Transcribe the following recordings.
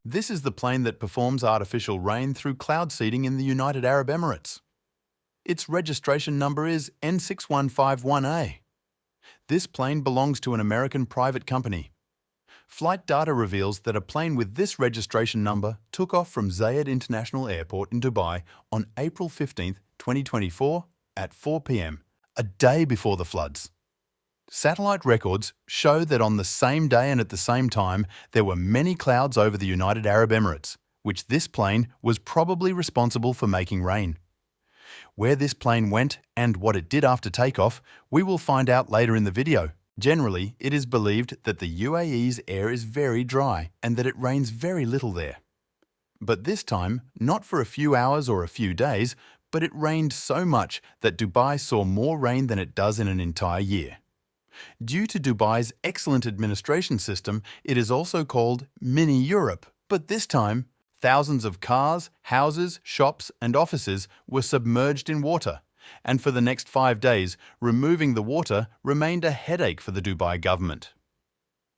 This is the plane that performs artificial rain through cloud seeding in the United Arab Emirates. Its registration number is N6151A. This plane belongs to an American private company. Flight data reveals that a plane with this registration number took off from Zayed International Airport in Dubai on April 15, 2024 at 4 p.m., a day before the floods. Satellite records show that on the same day and at the same time, there were many clouds over the United Arab Emirates, which this plane was probably responsible for making rain. Where this plane went and what it did after takeoff, we will find out later in the video. Generally, it is believed that the UAE's air is very dry and that it rains very little there. But this time, not for a few hours or a few days, but it rained so much that Dubai saw more rain than it does in an entire year. Due to Dubai's excellent administration system, it is also called Mini Europe. But this time, thousands of cars, houses, shops and offices were submerged in water. And for the next 5 days, removing the water remained a headache for the Dubai government.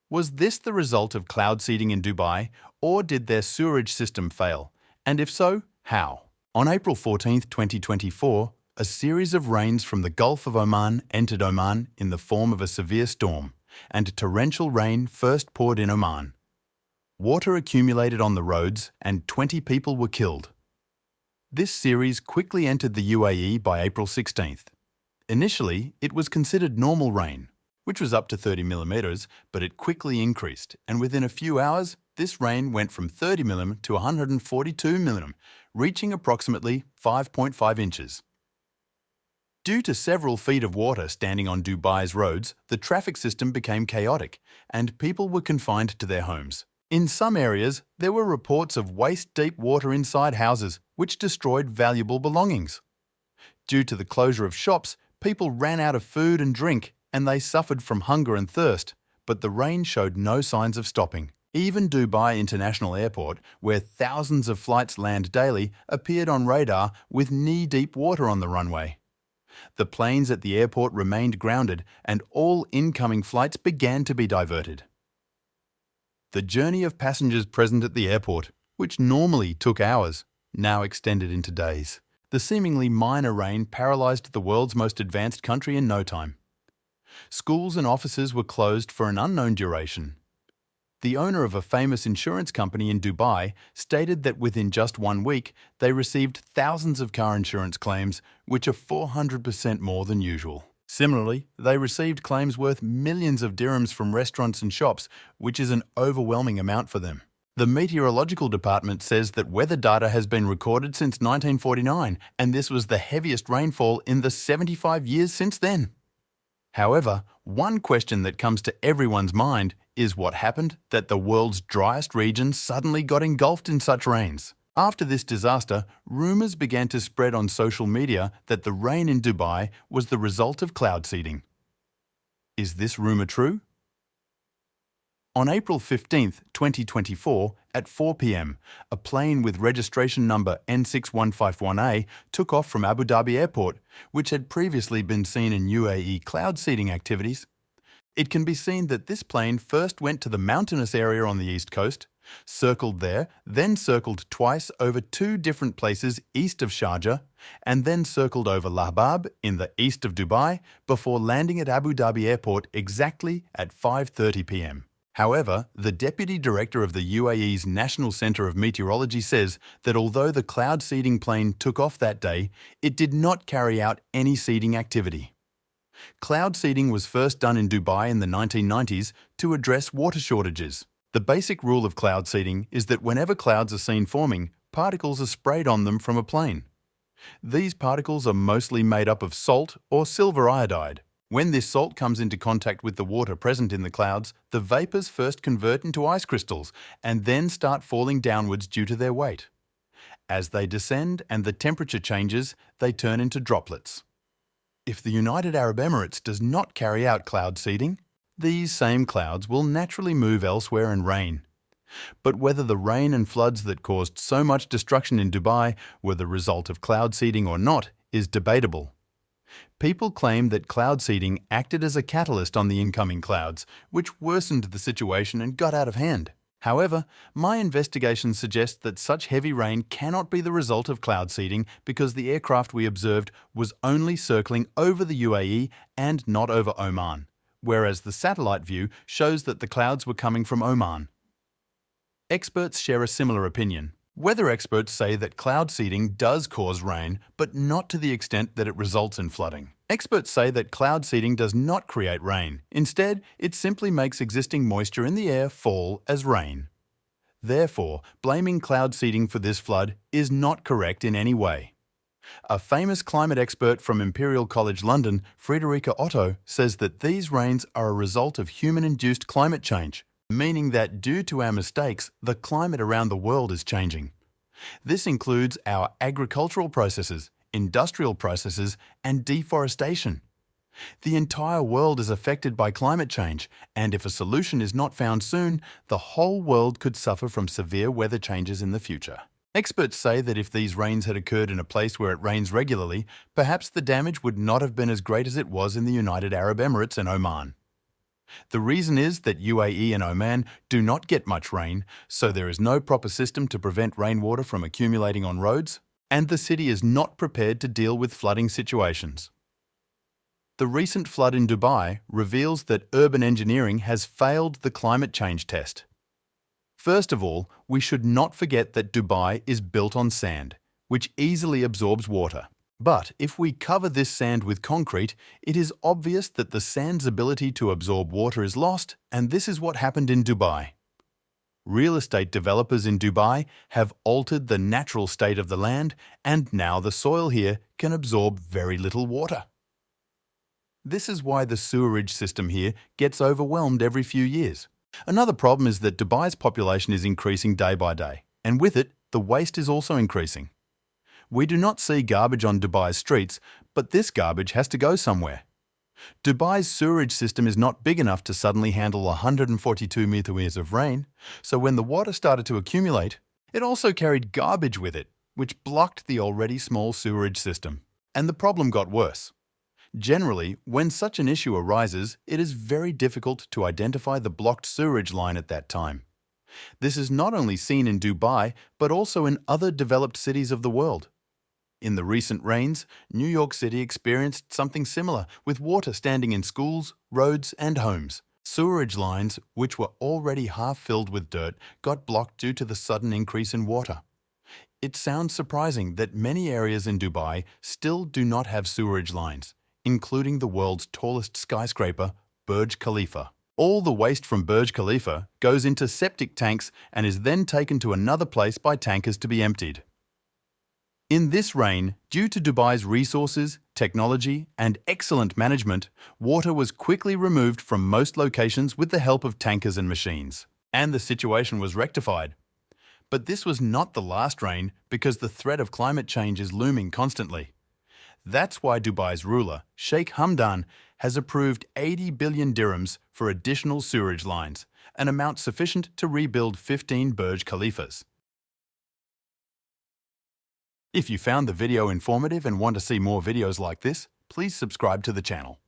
Was this the result of cloud seeding in Dubai, or did their sewerage system fail? And if so, how? On April 14, 2024, a series of rains from the Gulf of Oman entered Oman in the form of a severe storm, and torrential rain first poured in Oman. Water accumulated on the roads and 20 people were killed. This series quickly entered the UAE by April 16th. Initially, it was considered normal rain, which was up to 30 millimeters, but it quickly increased, and within a few hours, this rain went from 30 mm to 142 mm, reaching approximately 5.5 inches. Due to several feet of water standing on Dubai's roads, the traffic system became chaotic, and people were confined to their homes. In some areas, there were reports of waist-deep water inside houses, which destroyed valuable belongings. Due to the closure of shops, people ran out of food and drink, and they suffered from hunger and thirst, but the rain showed no signs of stopping. Even Dubai International Airport, where thousands of flights land daily, appeared on radar with knee-deep water on the runway. The planes at the airport remained grounded, and all incoming flights began to be diverted. The journey of passengers present at the airport, which normally took hours, now extended into days. The seemingly minor rain paralysed the world's most advanced country in no time. Schools and offices were closed for an unknown duration. The owner of a famous insurance company in Dubai stated that within just 1 week, they received thousands of car insurance claims, which are 400% more than usual. Similarly, they received claims worth millions of dirhams from restaurants and shops, which is an overwhelming amount for them. The meteorological department says that weather data has been recorded since 1949, and this was the heaviest rainfall in the 75 years since then. However, one question that comes to everyone's mind is what happened that the world's driest region suddenly got engulfed in such rains. After this disaster, rumours began to spread on social media that the rain in Dubai was the result of cloud seeding. Is this rumour true? On April 15, 2024, at 4 p.m., a plane with registration number N6151A took off from Abu Dhabi Airport, which had previously been seen in UAE cloud seeding activities. It can be seen that this plane first went to the mountainous area on the east coast, circled there, then circled twice over 2 different places east of Sharjah, and then circled over Lahbab in the east of Dubai before landing at Abu Dhabi Airport exactly at 5:30 p.m. However, the Deputy Director of the UAE's National Centre of Meteorology says that although the cloud seeding plane took off that day, it did not carry out any seeding activity. Cloud seeding was first done in Dubai in the 1990s to address water shortages. The basic rule of cloud seeding is that whenever clouds are seen forming, particles are sprayed on them from a plane. These particles are mostly made up of salt or silver iodide. When this salt comes into contact with the water present in the clouds, the vapours first convert into ice crystals and then start falling downwards due to their weight. As they descend and the temperature changes, they turn into droplets. If the United Arab Emirates does not carry out cloud seeding, these same clouds will naturally move elsewhere and rain. But whether the rain and floods that caused so much destruction in Dubai were the result of cloud seeding or not is debatable. People claim that cloud seeding acted as a catalyst on the incoming clouds, which worsened the situation and got out of hand. However, my investigation suggests that such heavy rain cannot be the result of cloud seeding because the aircraft we observed was only circling over the UAE and not over Oman, whereas the satellite view shows that the clouds were coming from Oman. Experts share a similar opinion. Weather experts say that cloud seeding does cause rain, but not to the extent that it results in flooding. Experts say that cloud seeding does not create rain. Instead, it simply makes existing moisture in the air fall as rain. Therefore, blaming cloud seeding for this flood is not correct in any way. A famous climate expert from Imperial College London, Friederike Otto, says that these rains are a result of human-induced climate change, meaning that due to our mistakes, the climate around the world is changing. This includes our agricultural processes, industrial processes, and deforestation. The entire world is affected by climate change, and if a solution is not found soon, the whole world could suffer from severe weather changes in the future. Experts say that if these rains had occurred in a place where it rains regularly, perhaps the damage would not have been as great as it was in the United Arab Emirates and Oman. The reason is that UAE and Oman do not get much rain, so there is no proper system to prevent rainwater from accumulating on roads, and the city is not prepared to deal with flooding situations. The recent flood in Dubai reveals that urban engineering has failed the climate change test. First of all, we should not forget that Dubai is built on sand, which easily absorbs water. But if we cover this sand with concrete, it is obvious that the sand's ability to absorb water is lost, and this is what happened in Dubai. Real estate developers in Dubai have altered the natural state of the land, and now the soil here can absorb very little water. This is why the sewerage system here gets overwhelmed every few years. Another problem is that Dubai's population is increasing day by day, and with it, the waste is also increasing. We do not see garbage on Dubai's streets, but this garbage has to go somewhere. Dubai's sewerage system is not big enough to suddenly handle 142 millimeters of rain, so when the water started to accumulate, it also carried garbage with it, which blocked the already small sewerage system. And the problem got worse. Generally, when such an issue arises, it is very difficult to identify the blocked sewerage line at that time. This is not only seen in Dubai, but also in other developed cities of the world. In the recent rains, New York City experienced something similar, with water standing in schools, roads, and homes. Sewerage lines, which were already half filled with dirt, got blocked due to the sudden increase in water. It sounds surprising that many areas in Dubai still do not have sewerage lines, including the world's tallest skyscraper, Burj Khalifa. All the waste from Burj Khalifa goes into septic tanks and is then taken to another place by tankers to be emptied. In this rain, due to Dubai's resources, technology, and excellent management, water was quickly removed from most locations with the help of tankers and machines, and the situation was rectified. But this was not the last rain because the threat of climate change is looming constantly. That's why Dubai's ruler, Sheikh Hamdan, has approved 80 billion dirhams for additional sewerage lines, an amount sufficient to rebuild 15 Burj Khalifas. If you found the video informative and want to see more videos like this, please subscribe to the channel.